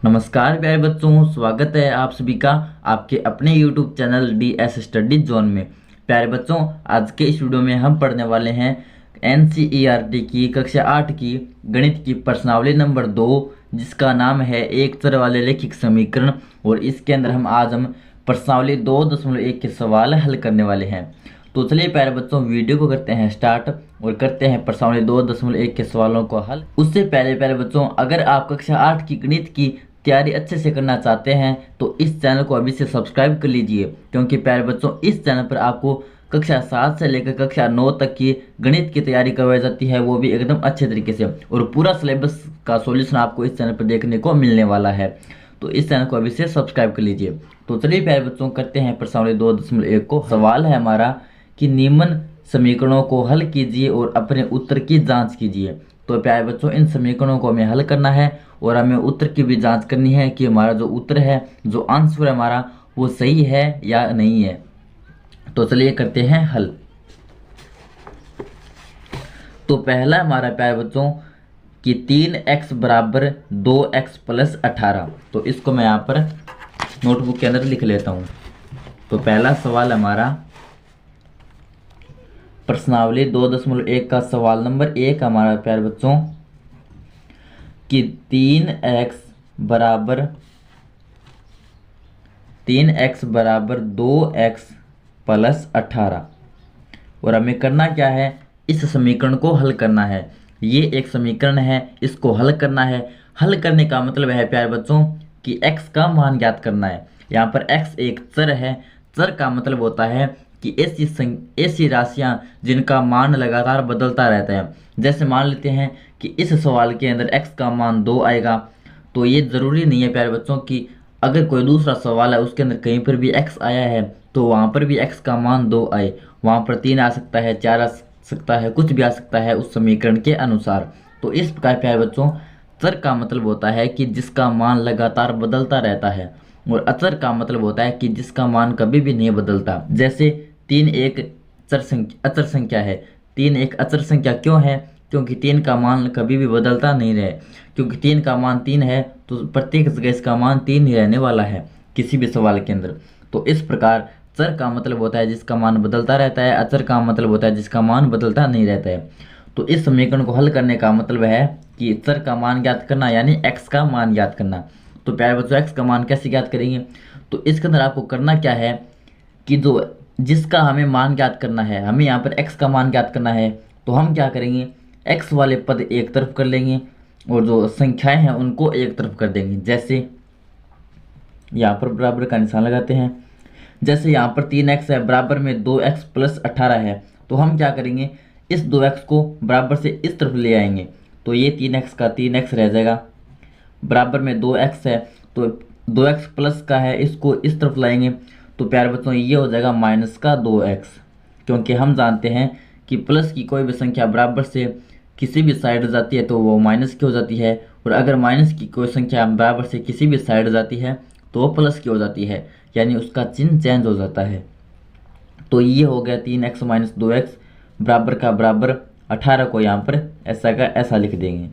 नमस्कार प्यारे बच्चों, स्वागत है आप सभी का आपके अपने YouTube channel DS study zone में। प्यारे बच्चों, आज के इस वीडियो में हम पढ़ने वाले हैं NCERT की कक्षा 8 की गणित की प्रश्नावली नंबर 2, जिसका नाम है एक चर वाले रैखिक समीकरण। और इसके अंदर हम प्रश्नावली 2.1 के सवाल हल करने वाले हैं। तो चलिए प्यारे बच्चों, वीडियो को करते हैं स्टार्ट और करते हैं प्रश्नावली 2.1 के सवालों को हल। उससे पहले प्यारे बच्चों, अगर आप कक्षा 8 की गणित की तैयारी अच्छे से करना चाहते हैं तो इस चैनल को अभी से सब्सक्राइब कर लीजिए, क्योंकि प्यारे बच्चों इस चैनल पर आपको कक्षा 7 से लेकर कक्षा 9 तक की गणित की तैयारी करवाई जाती है, वो भी एकदम अच्छे तरीके से। और पूरा सिलेबस का सॉल्यूशन आपको इस चैनल पर देखने को मिलने वाला है, तो इस चैनल को अभी से सब्सक्राइब कर लीजिए। तो चलिए प्यारे बच्चों, करते हैं प्रश्नावली 2.1 को। सवाल है हमारा कि निम्न समीकरणों को हल कीजिए और अपने उत्तर की जांच कीजिए। तो प्यारे बच्चों, इन समीकरणों को हमें हल करना है और हमें उत्तर की भी जांच करनी है कि हमारा जो उत्तर है, जो आंसर है हमारा, वो सही है या नहीं है। तो चलिए करते हैं हल। तो पहला हमारा प्यारे बच्चों कि 3x बराबर 2x प्लस 18। तो इसको मैं यहाँ पर नोटबुक के अंदर लिख लेता हूँ। तो पहला सवाल हमारा प्रश्नावली 2.1 का सवाल नंबर 1 हमारा प्यारे बच्चों कि 3x बराबर 2x प्लस 18। और हमें करना क्या है, इस समीकरण को हल करना है। ये एक समीकरण है, इसको हल करना है। हल करने का मतलब है प्यारे बच्चों कि x का मान ज्ञात करना है। यहाँ पर x एक चर है। चर का मतलब होता है कि ऐसी राशियां जिनका मान लगातार बदलता रहता है। जैसे मान लेते हैं कि इस सवाल के अंदर x का मान 2 आएगा, तो ये ज़रूरी नहीं है प्यारे बच्चों कि अगर कोई दूसरा सवाल है उसके अंदर कहीं पर भी x आया है तो वहाँ पर भी x का मान 2 आए। वहाँ पर 3 आ सकता है, 4 आ सकता है, कुछ भी आ सकता है उस समीकरण के अनुसार। तो इस प्रकार प्यारे बच्चों, चर का मतलब होता है कि जिसका मान लगातार बदलता रहता है, और अचर का मतलब होता है कि जिसका मान कभी भी नहीं बदलता। जैसे 3 एक अचर संख्या है। 3 एक अचर संख्या क्यों है? क्योंकि 3 का मान कभी भी बदलता नहीं रहे। क्योंकि 3 का मान 3 है तो प्रत्येक जगह इसका मान 3 ही रहने वाला है किसी भी सवाल के अंदर। तो इस प्रकार चर का मतलब होता है जिसका मान बदलता रहता है, अचर का मतलब होता है जिसका मान बदलता नहीं रहता है। तो इस समीकरण को हल करने का मतलब है कि चर का मान ज्ञात करना, यानी x का मान ज्ञात करना। तो प्यारे बच्चों, x का मान कैसे ज्ञात करेंगे? तो इसके अंदर आपको करना क्या है कि जो जिसका हमें मान ज्ञात करना है, हमें यहाँ पर x का मान ज्ञात करना है, तो हम क्या करेंगे, x वाले पद एक तरफ कर लेंगे और जो संख्याएं हैं उनको एक तरफ कर देंगे। जैसे यहाँ पर बराबर का निशान लगाते हैं। जैसे यहाँ पर 3x है, बराबर में 2x प्लस 18 है, तो हम क्या करेंगे, इस 2x को बराबर से इस तरफ ले आएंगे, तो ये 3x का 3x रह जाएगा। बराबर में 2x है तो 2x प्लस का है, इसको इस तरफ लाएंगे, तो प्यारे बच्चों ये हो जाएगा माइनस का 2x। क्योंकि हम जानते हैं कि प्लस की कोई भी संख्या बराबर से किसी भी साइड जाती है तो वो माइनस की हो जाती है, और अगर माइनस की कोई संख्या बराबर से किसी भी साइड जाती है तो वो प्लस की हो जाती है, यानी उसका चिन्ह चेंज हो जाता है। तो ये हो गया 3x माइनस 2x बराबर का बराबर 18 को यहाँ पर ऐसा का ऐसा लिख देंगे।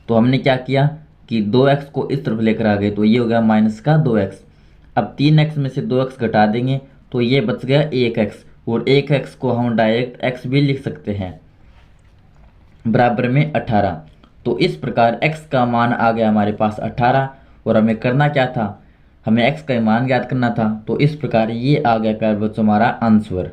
तो हमने क्या किया कि 2x को इस तरफ लेकर आ गए, तो ये हो गया माइनस का 2x। अब 3x में से 2x घटा देंगे तो ये बच गया 1x, और 1x को हम डायरेक्ट x भी लिख सकते हैं, बराबर में 18। तो इस प्रकार x का मान आ गया हमारे पास 18, और हमें करना क्या था, हमें x का मान ज्ञात करना था। तो इस प्रकार ये आ गया प्यारे बच्चों हमारा आंसर,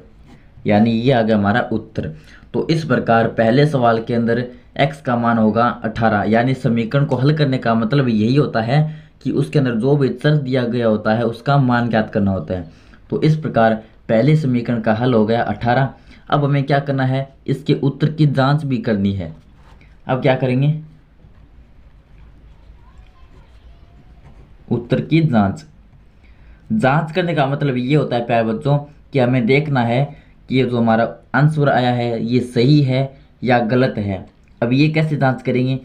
यानी ये आ गया हमारा उत्तर। तो इस प्रकार पहले सवाल के अंदर x का मान होगा 18, यानी समीकरण को हल करने का मतलब यही होता है कि उसके अंदर जो भी चर दिया गया होता है उसका मान ज्ञात करना होता है। तो इस प्रकार पहले समीकरण का हल हो गया 18। अब हमें क्या करना है, इसके उत्तर की जांच भी करनी है। अब क्या करेंगे, उत्तर की जांच करने का मतलब ये होता है प्यारे बच्चों कि हमें देखना है कि ये जो हमारा आंसर आया है ये सही है या गलत है। अब ये कैसे जांच करेंगे,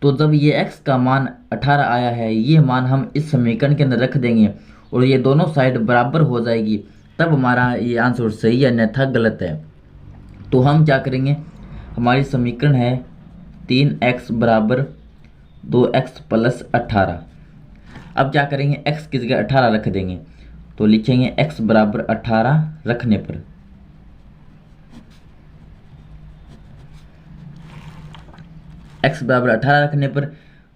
तो जब ये x का मान 18 आया है, ये मान हम इस समीकरण के अंदर रख देंगे और ये दोनों साइड बराबर हो जाएगी, तब हमारा ये आंसर सही है अन्यथा गलत है। तो हम क्या करेंगे, हमारी समीकरण है 3x बराबर 2x प्लस 18। अब क्या करेंगे, x की जगह 18 रख देंगे, तो लिखेंगे x बराबर 18 रखने पर x बराबर 18 रखने पर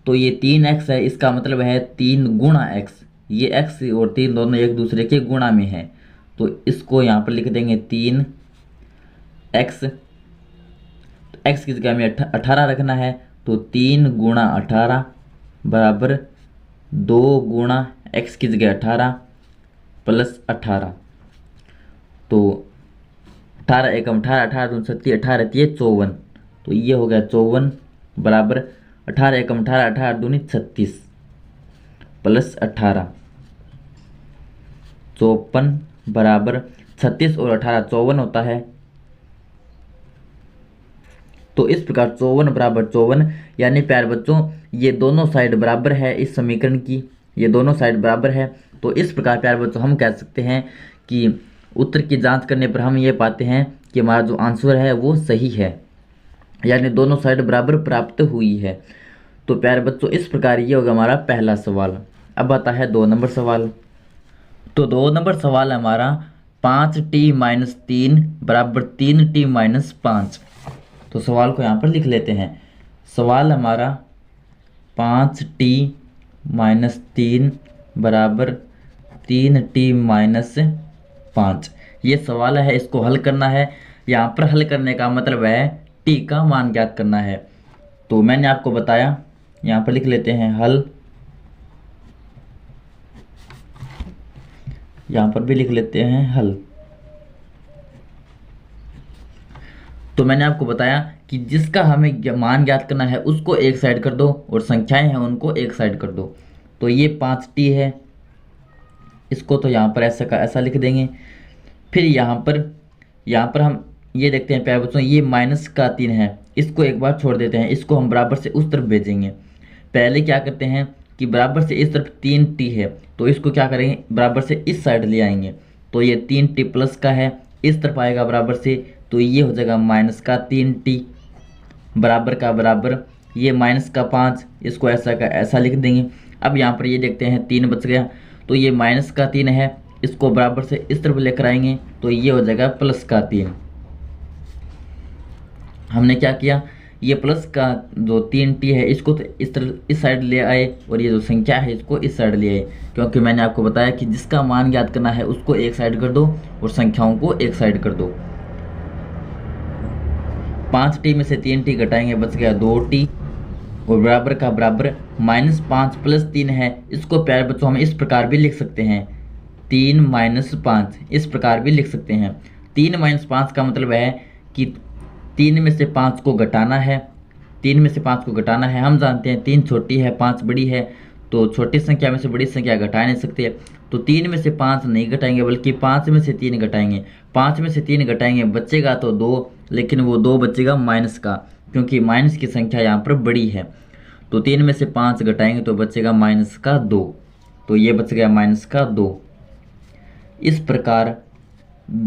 तो ये 3x है, इसका मतलब है 3 गुणा x। ये x और 3 दोनों एक दूसरे के गुणा में है, तो इसको यहाँ पर लिख देंगे 3x। तो x की जगह में 18 रखना है, तो 3 गुणा 18 बराबर 2 गुणा x की जगह 18 प्लस 18। तो 18 एकम 18, 18 दूनी 36, 18 रहती है 54, तो ये हो गया 54 बराबर 18 एकम 18, 18 दूनी 36 प्लस 18, 54 बराबर 36 और 18 54 होता है। तो इस प्रकार 54 बराबर 54, यानी प्यारे बच्चों ये दोनों साइड बराबर है इस समीकरण की, ये दोनों साइड बराबर है। तो इस प्रकार प्यारे बच्चों हम कह सकते हैं कि उत्तर की जांच करने पर हम ये पाते हैं कि हमारा जो आंसर है वो सही है, यानी दोनों साइड बराबर प्राप्त हुई है। तो प्यारे बच्चों इस प्रकार ये होगा हमारा पहला सवाल। अब आता है 2 नंबर सवाल। तो 2 नंबर सवाल है हमारा 5t माइनस 3 बराबर 3t माइनस 5। तो सवाल को यहाँ पर लिख लेते हैं। सवाल हमारा 5t माइनस 3 बराबर 3t माइनस 5, ये सवाल है, इसको हल करना है। यहाँ पर हल करने का मतलब है t का मान ज्ञात करना है। तो मैंने आपको बताया, यहाँ पर लिख लेते हैं हल, यहाँ पर भी लिख लेते हैं हल। तो मैंने आपको बताया कि जिसका हमें मान ज्ञात करना है उसको एक साइड कर दो और संख्याएं हैं उनको एक साइड कर दो। तो ये 5t है, इसको तो यहाँ पर ऐसा का ऐसा लिख देंगे। फिर यहाँ पर हम ये देखते हैं प्यारे बच्चों, ये माइनस का 3 है, इसको एक बार छोड़ देते हैं, इसको हम बराबर से उस तरफ भेजेंगे। पहले क्या करते हैं कि बराबर से इस तरफ 3t है, तो इसको क्या करेंगे बराबर से इस साइड ले आएंगे, तो ये 3t प्लस का है, इस तरफ आएगा बराबर से, तो ये हो जाएगा माइनस का 3t बराबर का बराबर ये माइनस का 5, इसको ऐसा का ऐसा लिख देंगे। अब यहाँ पर ये देखते हैं 3 बच गया, तो ये माइनस का 3 है, इसको बराबर से इस तरफ लेकर आएंगे, तो ये हो जाएगा प्लस का 3। हमने क्या किया, ये प्लस का जो 3t है इसको तो इस तरफ इस साइड ले आए, और ये जो संख्या है इसको इस साइड ले आए, क्योंकि मैंने आपको बताया कि जिसका मान ज्ञात करना है उसको एक साइड कर दो और संख्याओं को एक साइड कर दो। 5t में से 3t घटाएंगे, बच गया 2t और बराबर का बराबर माइनस 5 प्लस 3 है, इसको प्यारे बच्चों हम इस प्रकार भी लिख सकते हैं 3 माइनस 5, इस प्रकार भी लिख सकते हैं। 3 माइनस 5 का मतलब है कि 3 में से 5 को घटाना है, 3 में से 5 को घटाना है। हम जानते हैं 3 छोटी है 5 बड़ी है, तो छोटी संख्या में से बड़ी संख्या घटा नहीं सकते, तो 3 में से 5 नहीं घटाएंगे बल्कि 5 में से 3 घटाएंगे। 5 में से 3 घटाएंगे बचेगा तो 2, लेकिन वो 2 बचेगा माइनस का, क्योंकि माइनस की संख्या यहाँ पर बड़ी है। तो 3 में से 5 घटाएंगे तो बचेगा माइनस का 2, तो ये बच गया माइनस का 2। इस प्रकार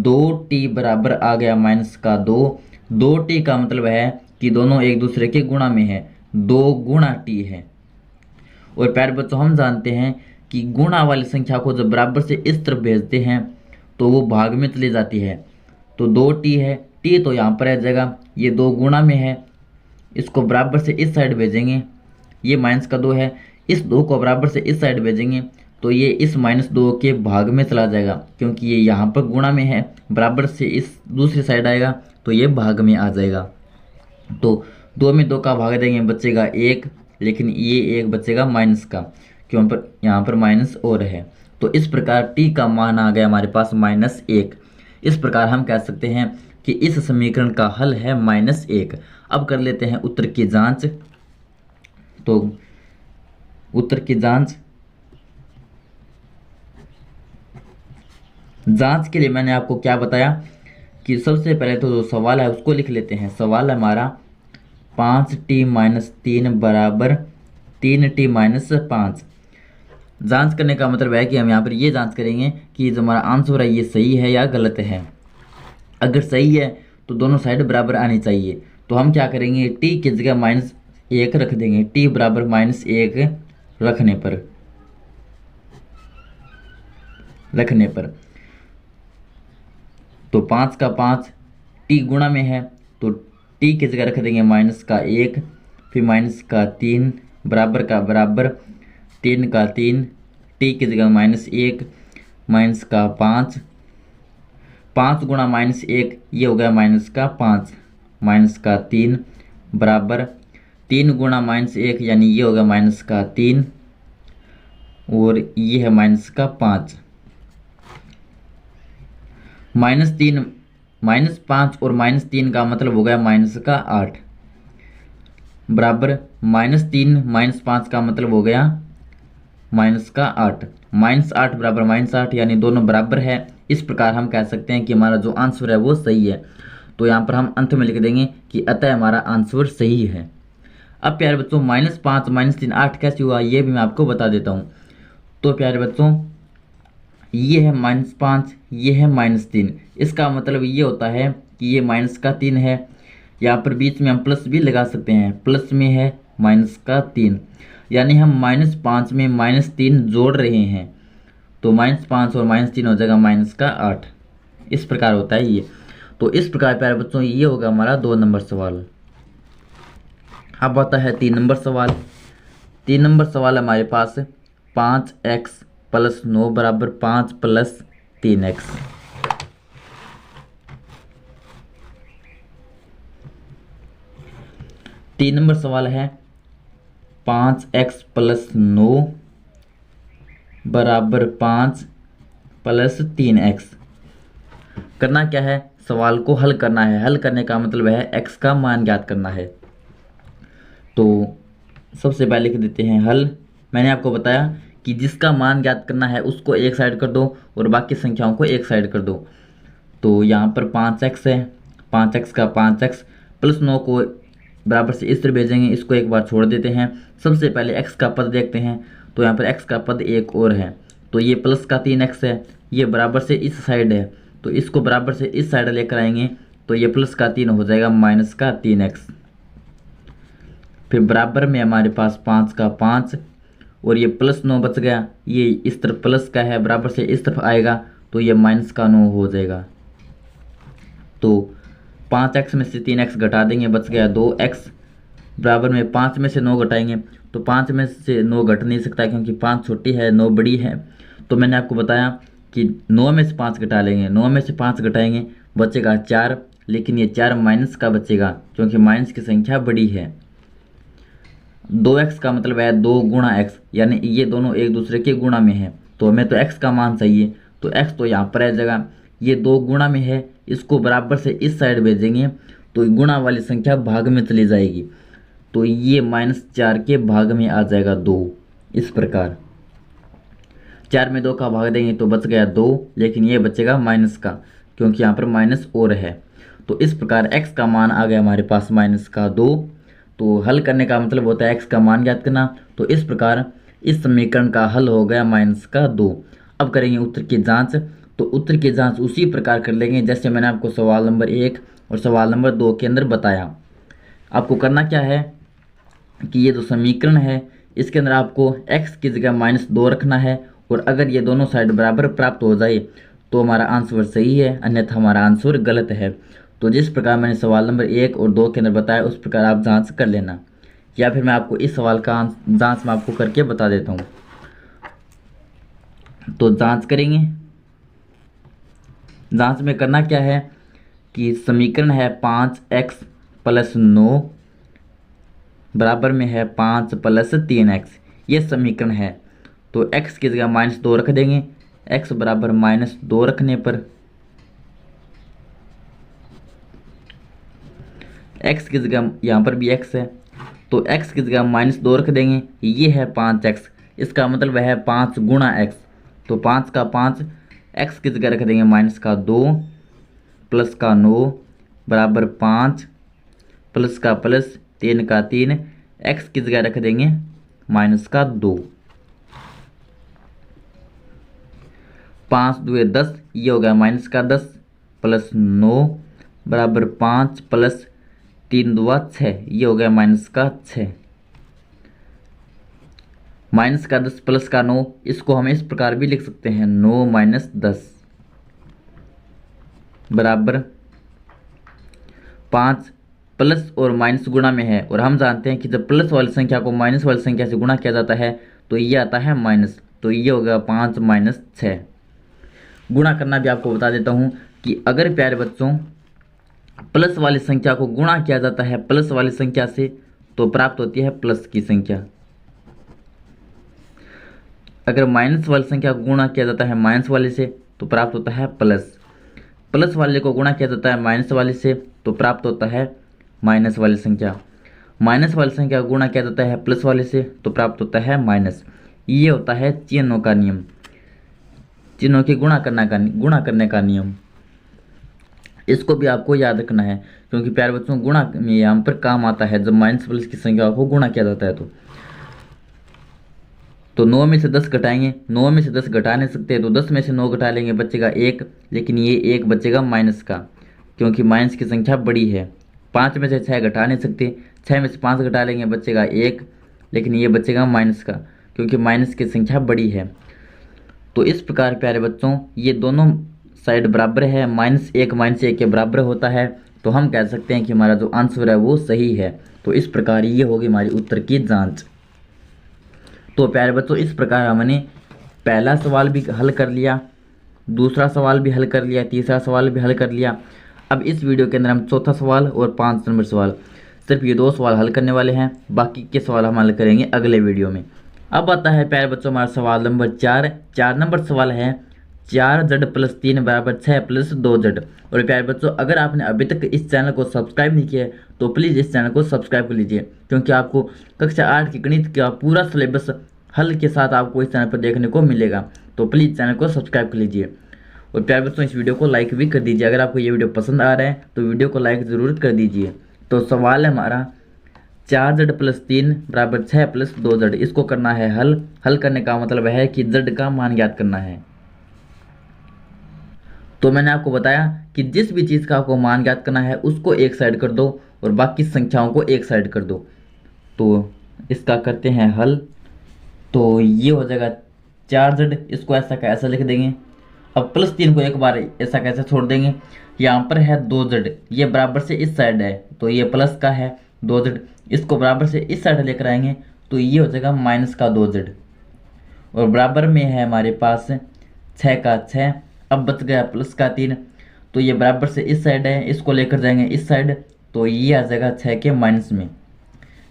2t बराबर आ गया माइनस का 2। 2t का मतलब है कि दोनों एक दूसरे के गुणा में है, 2 गुणा t है। और प्यारे बच्चों हम जानते हैं कि गुणा वाली संख्या को जब बराबर से इस तरफ भेजते हैं तो वो भाग में चली जाती है। तो 2t है, t तो यहाँ पर रह जाएगा, ये 2 गुणा में है, इसको बराबर से इस साइड भेजेंगे, ये माइनस का 2 है, इस 2 को बराबर से इस साइड भेजेंगे तो ये इस माइनस 2 के भाग में चला जाएगा, क्योंकि ये यहाँ पर गुणा में है, बराबर से इस दूसरी साइड आएगा तो ये भाग में आ जाएगा। तो 2 में 2 का भाग देंगे बचेगा 1, लेकिन ये 1 बचेगा माइनस का, क्यों पर यहाँ पर माइनस और है। तो इस प्रकार t का मान आ गया हमारे पास -1। इस प्रकार हम कह सकते हैं कि इस समीकरण का हल है -1। अब कर लेते हैं उत्तर की जांच। तो उत्तर की जांच के लिए मैंने आपको क्या बताया कि सबसे पहले तो जो सवाल है उसको लिख लेते हैं। सवाल है हमारा 5t माइनस 3 बराबर 3t माइनस 5। जांच करने का मतलब है कि हम यहाँ पर ये जांच करेंगे कि जो हमारा आंसर है ये सही है या गलत है। अगर सही है तो दोनों साइड बराबर आनी चाहिए, तो हम क्या करेंगे t की जगह -1 रख देंगे, t बराबर -1 रखने पर रखने पर। तो 5 का 5 टी गुणा में है, तो टी की जगह रख देंगे -1, फिर -3 बराबर का बराबर 3 का 3, टी की जगह -1 -5, 5 गुणा -1 ये हो गया -5, -3 बराबर 3 गुणा -1 यानी ये हो गया -3 और ये है -5। -3 -5 और -3 का मतलब हो गया -8 बराबर -3 -5 का मतलब हो गया -8, -8 बराबर -8 यानी दोनों बराबर है। इस प्रकार हम कह सकते हैं कि हमारा जो आंसर है वो सही है। तो यहाँ पर हम अंत में लिख देंगे कि अतः हमारा आंसर सही है। अब प्यारे बच्चों -5 -3 8 कैसे हुआ ये भी मैं आपको बता देता हूँ। तो प्यारे बच्चों ये है -5, ये है -3, इसका मतलब ये होता है कि ये -3 है। यहाँ पर बीच में हम प्लस भी लगा सकते हैं, प्लस में है -3 यानी हम -5 में -3 जोड़ रहे हैं। तो -5 और -3 हो जाएगा -8। इस प्रकार होता है ये। तो इस प्रकार प्यारे बच्चों ये होगा हमारा 2 नंबर सवाल। अब आता है 3 नंबर सवाल। 3 नंबर सवाल हमारे पास 5x + 9 बराबर 5 + 3x। तीन नंबर सवाल है 5x + 9 बराबर 5 + 3x। करना क्या है, सवाल को हल करना है। हल करने का मतलब है x का मान ज्ञात करना है। तो सबसे पहले लिख देते हैं हल। मैंने आपको बताया कि जिसका मान ज्ञात करना है उसको एक साइड कर दो और बाकी संख्याओं को एक साइड कर दो। तो यहाँ पर 5x है, 5x का 5x + 9 को बराबर से इस तरह भेजेंगे, इसको एक बार छोड़ देते हैं। सबसे पहले x का पद देखते हैं। तो यहाँ पर x का पद एक और है, तो ये प्लस का 3x है, ये बराबर से इस साइड है, तो इसको बराबर से इस साइड लेकर आएंगे तो ये प्लस का 3 हो जाएगा -3x। फिर बराबर में हमारे पास 5 का 5 और ये +9 बच गया, ये इस तरफ प्लस का है, बराबर से इस तरफ आएगा तो ये -9 हो जाएगा। तो 5x में से 3x घटा देंगे, बच गया 2x। बराबर में 5 में से 9 घटाएंगे तो 5 में से 9 घट नहीं सकता क्योंकि 5 छोटी है 9 बड़ी है। तो मैंने आपको बताया कि 9 में से 5 घटा लेंगे, 9 में से 5 घटाएंगे बचेगा 4, लेकिन ये 4 माइनस का बचेगा क्योंकि माइनस की संख्या बड़ी है। 2x का मतलब है 2 गुणा x, यानी ये दोनों एक दूसरे के गुणा में है, तो हमें तो x का मान चाहिए, तो x तो यहाँ पर आ जाएगा। ये 2 गुणा में है, इसको बराबर से इस साइड भेजेंगे तो गुणा वाली संख्या भाग में चली जाएगी, तो ये -4 के भाग में आ जाएगा 2। इस प्रकार 4 में 2 का भाग देंगे तो बच गया 2, लेकिन ये बचेगा माइनस का क्योंकि यहाँ पर माइनस और है। तो इस प्रकार x का मान आ गया हमारे पास -2। तो हल करने का मतलब होता है x का मान ज्ञात करना। तो इस प्रकार इस समीकरण का हल हो गया -2। अब करेंगे उत्तर की जांच। तो उत्तर की जांच उसी प्रकार कर लेंगे जैसे मैंने आपको सवाल नंबर 1 और सवाल नंबर 2 के अंदर बताया। आपको करना क्या है कि ये जो समीकरण है इसके अंदर आपको x की जगह -2 रखना है, और अगर ये दोनों साइड बराबर प्राप्त हो जाए तो हमारा आंसर सही है, अन्यथा हमारा आंसर गलत है। तो जिस प्रकार मैंने सवाल नंबर 1 और 2 के अंदर बताया उस प्रकार आप जांच कर लेना, या फिर मैं आपको इस सवाल का जांच मैं आपको करके बता देता हूँ। तो जांच करेंगे। जांच में करना क्या है कि समीकरण है 5x + 9 बराबर में है 5 + 3x, ये समीकरण है। तो x की जगह -2 रख देंगे, x बराबर -2 रखने पर x की जगह यहाँ पर भी x है, तो x की जगह -2 रख देंगे, ये है 5x, इसका मतलब है 5 गुणा x। तो 5 का 5 x की जगह रख देंगे -2 प्लस का 9 बराबर 5 प्लस का प्लस 3 का 3, x की जगह रख देंगे -2। 5 दूए 10, ये हो गया -10 प्लस 9 बराबर 5 प्लस 3 दूआ 6, ये हो गया -6। माइनस का 10 प्लस का 9, इसको हम इस प्रकार भी लिख सकते हैं 9 माइनस 10 बराबर 5। प्लस और माइनस गुणा में है और हम जानते हैं कि जब प्लस वाली संख्या को माइनस वाली संख्या से गुणा किया जाता है तो ये आता है माइनस, तो ये होगा 5 माइनस 6। गुणा करना भी आपको बता देता हूँ कि अगर प्यारे बच्चों प्लस वाली संख्या को गुणा किया जाता है प्लस वाली संख्या से तो प्राप्त होती है प्लस की संख्या। अगर माइनस वाली संख्या को गुणा किया जाता है माइनस वाले से तो प्राप्त होता है प्लस। प्लस वाले को गुणा किया जाता है माइनस वाले से तो प्राप्त होता है माइनस वाली संख्या। माइनस वाली संख्या को गुणा किया जाता है प्लस वाले से तो प्राप्त होता है माइनस। ये होता है चिन्हों का नियम, चिन्हों के गुणा करने का नियम। इसको भी आपको याद रखना है क्योंकि प्यारे बच्चों गुणा में यहाँ पर काम आता है जब माइनस प्लस की संख्या को गुणा किया जाता है तो 9 में से 10 घटाएंगे, 9 में से 10 घटा नहीं सकते तो 10 में से 9 घटा लेंगे, बचेगा 1, लेकिन ये 1 बचेगा माइनस का क्योंकि माइनस की संख्या बड़ी है। 5 में से 6 घटा नहीं सकते, 6 में से 5 घटा लेंगे, बचेगा 1, लेकिन ये बचेगा माइनस का क्योंकि माइनस की संख्या बड़ी है। तो इस प्रकार प्यारे बच्चों ये दोनों साइड बराबर है, -1 के बराबर होता है, तो हम कह सकते हैं कि हमारा जो आंसर है वो सही है। तो इस प्रकार ये होगी हमारी उत्तर की जांच। तो प्यारे बच्चों इस प्रकार हमने पहला सवाल भी हल कर लिया, दूसरा सवाल भी हल कर लिया, तीसरा सवाल भी हल कर लिया। अब इस वीडियो के अंदर हम चौथा सवाल और 5 नंबर सवाल, सिर्फ ये 2 सवाल हल करने वाले हैं, बाकी के सवाल हम हल करेंगे अगले वीडियो में। अब आता है प्यारे बच्चों हमारा सवाल नंबर 4 नंबर सवाल है 4z + 3 = 6 + 2z। और प्यारे बच्चों अगर आपने अभी तक इस चैनल को सब्सक्राइब नहीं किया है तो प्लीज़ इस चैनल को सब्सक्राइब कर लीजिए क्योंकि आपको कक्षा 8 की गणित का पूरा सिलेबस हल के साथ आपको इस चैनल पर देखने को मिलेगा। तो प्लीज़ चैनल को सब्सक्राइब कर लीजिए और प्यारे बच्चों इस वीडियो को लाइक भी कर दीजिए। अगर आपको ये वीडियो पसंद आ रहा है तो वीडियो को लाइक ज़रूर कर दीजिए। तो सवाल है हमारा 4z + 3 = 6 + 2z। इसको करना है हल करने का मतलब है कि z का मान ज्ञात करना है। तो मैंने आपको बताया कि जिस भी चीज़ का आपको मान ज्ञात करना है उसको एक साइड कर दो और बाकी संख्याओं को एक साइड कर दो। तो इसका करते हैं हल। तो ये हो जाएगा 4z, इसको ऐसा का ऐसा लिख देंगे। अब +3 को एक बार ऐसा कैसे छोड़ देंगे, यहाँ पर है 2z, ये बराबर से इस साइड है तो ये प्लस का है 2z, इसको बराबर से इस साइड लेकर आएंगे तो ये हो जाएगा माइनस का 2z। और बराबर में है हमारे पास 6 का 6, अब बच गया प्लस का 3, तो ये बराबर से इस साइड है, इसको लेकर जाएंगे इस साइड तो ये आ जाएगा 6 के माइनस में।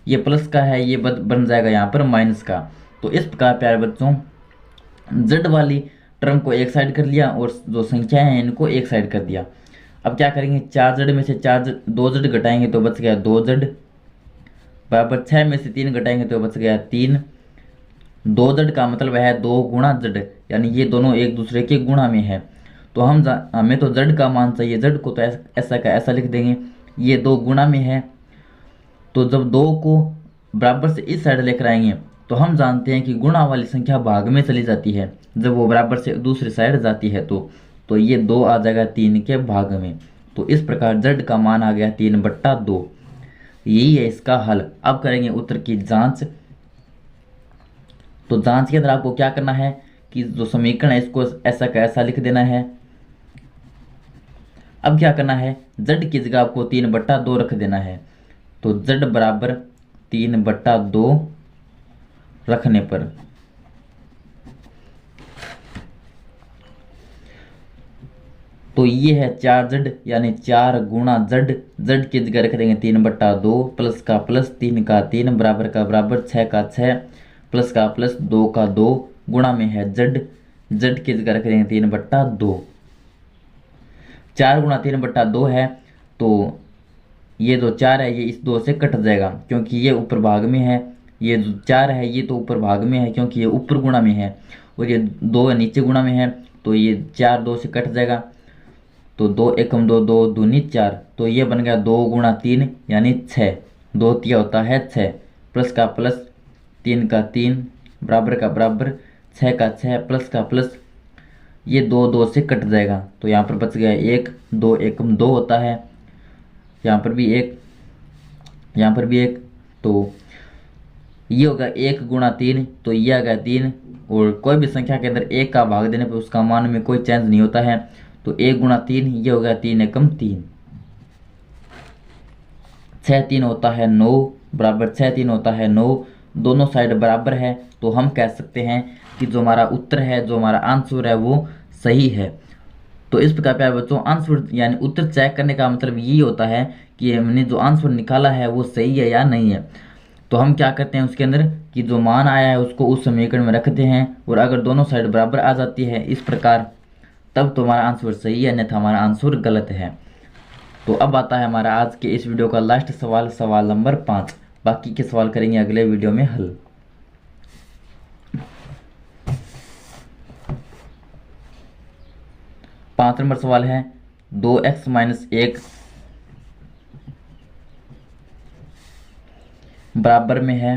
ये प्लस का है, ये बन जाएगा यहाँ पर माइनस का। तो इस प्रकार प्यारे बच्चों z वाली टर्म को एक साइड कर लिया और जो संख्या है इनको एक साइड कर दिया। अब क्या करेंगे 4z में से 2z घटाएंगे तो बच गया 2z, बराबर 6 में से 3 घटाएंगे तो बच गया 3। 2z का मतलब है 2 गुणा z, यानी ये दोनों एक दूसरे के गुणा में है। तो हमें तो z का मान चाहिए, z को तो ऐसा का ऐसा लिख देंगे, ये 2 गुणा में है। तो जब 2 को बराबर से इस साइड लेकर आएंगे तो हम जानते हैं कि गुणा वाली संख्या भाग में चली जाती है जब वो बराबर से दूसरी साइड जाती है तो ये 2 आ जाएगा 3 के भाग में। तो इस प्रकार z का मान आ गया 3/2। यही है इसका हल। अब करेंगे उत्तर की जांच। तो जांच के अंदर आपको क्या करना है कि जो समीकरण है इसको ऐसा का ऐसा लिख देना है। अब क्या करना है z की जगह आपको 3/2 रख देना है। तो z बराबर 3/2 रखने पर तो ये है 4z, यानी 4 गुणा z की जगह रख देंगे 3/2, प्लस का प्लस 3 का 3 बराबर का बराबर 6 का 6 प्लस का प्लस 2 का 2 गुणा में है z की जगह रख देंगे 3/2। 4 गुणा 3/2 है तो ये जो 4 है ये इस 2 से कट जाएगा क्योंकि ये ऊपर भाग में है, ये जो 4 है ये तो ऊपर भाग में है क्योंकि ये ऊपर गुणा में है और ये 2 नीचे गुणा में है तो ये 4 2 से कट जाएगा। तो 2 एकम 2 2 दूनी 4, तो ये बन गया 2 गुणा 3 यानी 6, 2 तिया होता है 6, प्लस का प्लस 3 का 3 बराबर का बराबर 6 का 6 प्लस का प्लस, ये 2 2 से कट जाएगा तो यहाँ पर बच गया 1, 2 एकम 2 होता है, यहाँ पर भी 1, यहाँ पर भी 1, तो ये होगा 1 × 3, तो ये आ गया 3। और कोई भी संख्या के अंदर 1 का भाग देने पर उसका मान में कोई चेंज नहीं होता है, तो 1 × 3 ये हो गया 3 एकम 3। 6 3 होता है 9, बराबर 6 3 होता है 9। दोनों साइड बराबर है, तो हम कह सकते हैं कि जो हमारा उत्तर है, जो हमारा आंसर है वो सही है। तो इस प्रकार प्यारे बच्चों आंसर यानी उत्तर चेक करने का मतलब ये होता है कि हमने जो आंसर निकाला है वो सही है या नहीं है। तो हम क्या करते हैं उसके अंदर कि जो मान आया है उसको उस समीकरण में रखते हैं, और अगर दोनों साइड बराबर आ जाती है इस प्रकार, तब तो हमारा आंसर सही है, अन्यथा हमारा आंसर गलत है। तो अब आता है हमारा आज के इस वीडियो का लास्ट सवाल, सवाल नंबर 5। बाकी के सवाल करेंगे अगले वीडियो में हल। पांच नंबर सवाल है 2x - 1 बराबर में है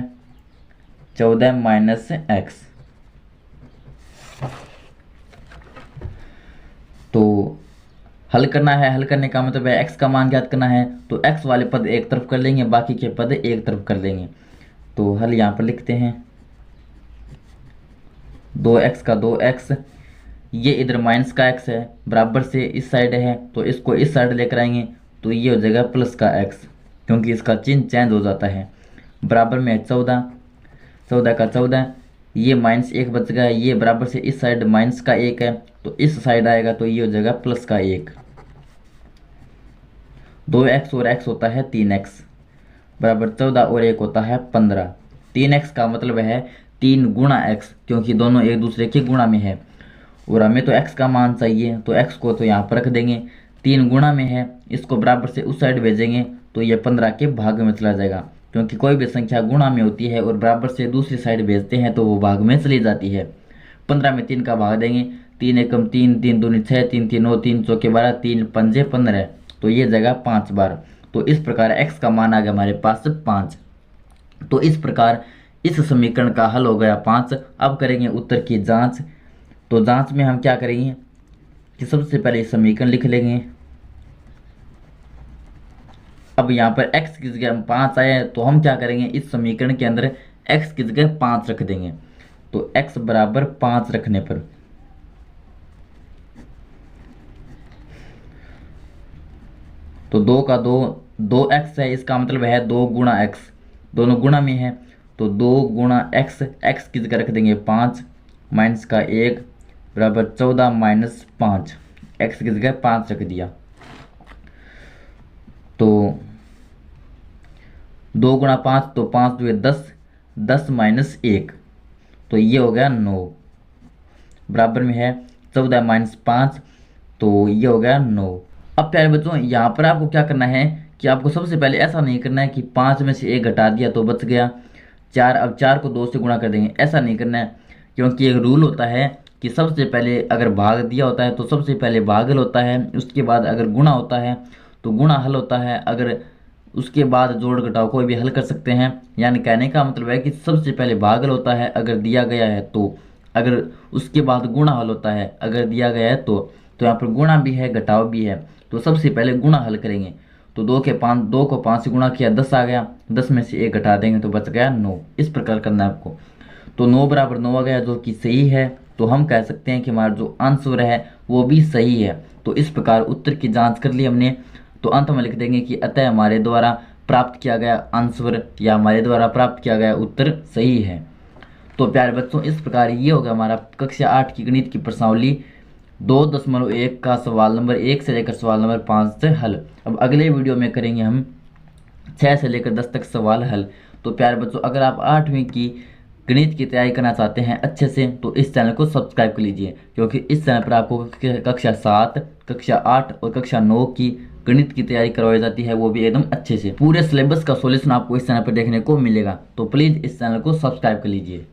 14 - x। तो हल करना है, हल करने का मतलब है x का मान ज्ञात करना है। तो x वाले पद एक तरफ कर लेंगे, बाकी के पद एक तरफ कर लेंगे। तो हल यहाँ पर लिखते हैं 2x का 2x, ये इधर माइनस का x है, बराबर से इस साइड है तो इसको इस साइड लेकर आएंगे, तो ये हो जाएगा प्लस का x, क्योंकि इसका चिन्ह चेंज हो जाता है। बराबर में है 14, 14 का 14, ये -1 बच गया, ये बराबर से इस साइड माइनस का 1 है तो इस साइड आएगा, तो ये हो जाएगा प्लस का 1। 2x और x होता है 3x, बराबर 14 और 1 होता है 15। 3x का मतलब है 3 गुणा x, क्योंकि दोनों एक दूसरे के गुणा में है, और हमें तो x का मान चाहिए, तो x को तो यहाँ पर रख देंगे। 3 गुणा में है, इसको बराबर से उस साइड भेजेंगे तो ये 15 के भाग में चला जाएगा, क्योंकि कोई भी संख्या गुणा में होती है और बराबर से दूसरी साइड भेजते हैं तो वो भाग में चली जाती है। 15 में 3 का भाग देंगे, 3 एकम 3, 3 दूनी 6, 3 3 9, 3 चौके 12, 3 पंजे 15, तो ये जगह 5 बार। तो इस प्रकार x का मान आ गया हमारे पास 5। तो इस प्रकार इस समीकरण का हल हो गया 5। अब करेंगे उत्तर की जांच। तो जांच में हम क्या करेंगे कि सबसे पहले समीकरण लिख लेंगे। अब यहाँ पर x की जगह 5 आए तो हम क्या करेंगे, इस समीकरण के अंदर x की जगह 5 रख देंगे। तो x बराबर 5 रखने पर तो 2 का 2, 2x है, इसका मतलब है 2 गुणा x, दोनों गुणा में है, तो 2 गुणा x, x की जगह रख देंगे 5, माइनस का 1 बराबर 14 - 5, x की जगह 5 रख दिया। तो 2 गुणा 5, तो 5 2 10, 10 - 1, तो ये हो गया 9, बराबर में है 14 - 5, तो ये हो गया 9। अब प्यारे बच्चों यहाँ पर आपको क्या करना है कि आपको सबसे पहले ऐसा नहीं करना है कि 5 में से 1 घटा दिया तो बच गया 4, अब 4 को 2 से गुणा कर देंगे, ऐसा नहीं करना है। क्योंकि एक रूल होता है कि सबसे पहले अगर भाग दिया होता है तो सबसे पहले भागल होता है, उसके बाद अगर गुणा होता है तो गुणा हल होता है, अगर उसके बाद जोड़ घटाव कोई भी हल कर सकते हैं। यानी कहने का मतलब है कि सबसे पहले भागल होता है अगर दिया गया है तो, अगर उसके बाद गुणा हल होता है अगर दिया गया है तो यहाँ पर गुणा भी है घटाव भी है। तो सबसे पहले गुणा हल करेंगे, तो 2 को 5 से गुणा किया 10 आ गया, 10 में से 1 घटा देंगे तो बच गया 9। इस प्रकार करना है आपको। तो 9 बराबर 9 आ गया जो कि सही है, तो हम कह सकते हैं कि हमारा जो आंसर है वो भी सही है। तो इस प्रकार उत्तर की जांच कर ली हमने। तो अंत में लिख देंगे कि अतः हमारे द्वारा प्राप्त किया गया आंसर या हमारे द्वारा प्राप्त किया गया उत्तर सही है। तो प्यारे बच्चों इस प्रकार ये होगा हमारा कक्षा 8 की गणित की प्रश्नावली 2.1 का सवाल नंबर 1 से लेकर सवाल नंबर 5 से हल। अब अगले वीडियो में करेंगे हम 6 से लेकर 10 तक सवाल हल। तो प्यारे बच्चों अगर आप 8वीं की गणित की तैयारी करना चाहते हैं अच्छे से तो इस चैनल को सब्सक्राइब कर लीजिए, क्योंकि इस चैनल पर आपको कक्षा 7, कक्षा 8 और कक्षा 9 की गणित की तैयारी करवाई जाती है, वो भी एकदम अच्छे से। पूरे सिलेबस का सॉल्यूशन आपको इस चैनल पर देखने को मिलेगा। तो प्लीज़ इस चैनल को सब्सक्राइब कर लीजिए।